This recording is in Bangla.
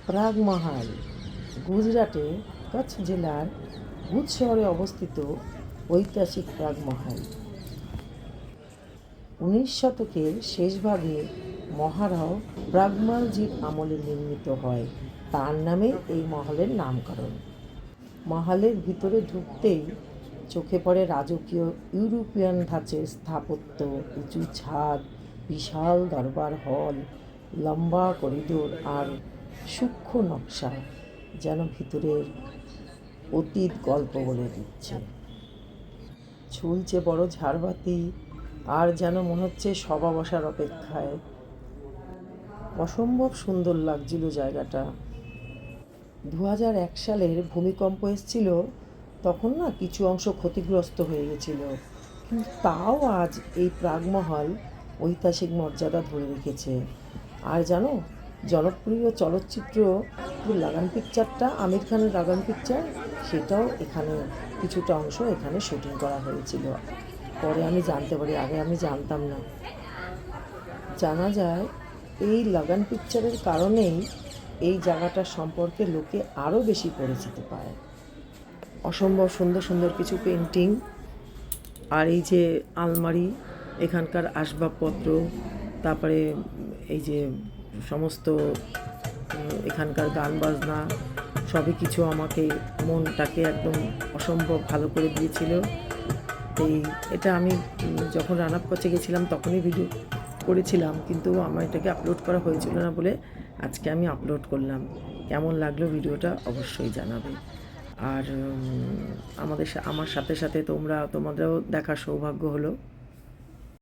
প্রাগমহল গুজরাটে কচ্ছ জেলার ভুজ শহরে অবস্থিত ঐতিহাসিক প্রাগমহল 19 শতকের শেষভাগে মহারাও প্রাগমালজির আমলে নির্মিত হয়। তার নামে এই মহলের নামকরণ। মহলের ভিতরে ঢুকতেই চোখে পড়ে রাজকীয় ইউরোপিয়ান ধাঁচের স্থাপত্য, উঁচু ছাদ, বিশাল দরবার হল, লম্বা করিডোর আর সূক্ষ্ম নকশা যেন ভিতরের অতীত গল্প বলে দিচ্ছে। ঝুলছে বড় ঝাড়বাতি, আর যেন মনে হচ্ছে সভা বসার অপেক্ষায়। অসম্ভব সুন্দর লাগছিল জায়গাটা। 2001 সালের ভূমিকম্প এসেছিল, তখন না কিছু অংশ ক্ষতিগ্রস্ত হয়ে গেছিল, কিন্তু তাও আজ এই প্রাগমহল ঐতিহাসিক মর্যাদা ধরে রেখেছে। আর জানো, জনপ্রিয় চলচ্চিত্র লাগান পিকচারটা, আমির খানের লাগান পিকচার, সেটাও এখানে কিছুটা অংশ এখানে শুটিং করা হয়েছিল। পরে আমি জানতে পারি, আগে আমি জানতাম না। জানা যায় এই লাগান পিকচারের কারণেই এই জায়গাটা সম্পর্কে লোকে আরও বেশি পরিচিতি পায়। অসম্ভব সুন্দর সুন্দর কিছু পেন্টিং, আর এই যে আলমারি, এখানকার আসবাবপত্র, তারপরে এই যে সমস্ত এখানকার গান বাজনা, সবই কিছু আমাকে মনটাকে একদম অসম্ভব ভালো করে দিয়েছিল। এটা আমি যখন রান আপ করতে গেছিলাম তখনই ভিডিও করেছিলাম, কিন্তু আমার এটাকে আপলোড করা হয়েছিল না বলে আজকে আমি আপলোড করলাম। কেমন লাগলো ভিডিওটা অবশ্যই জানাবে। আর আমার সাথে সাথে তোমাদেরও দেখার সৌভাগ্য হলো।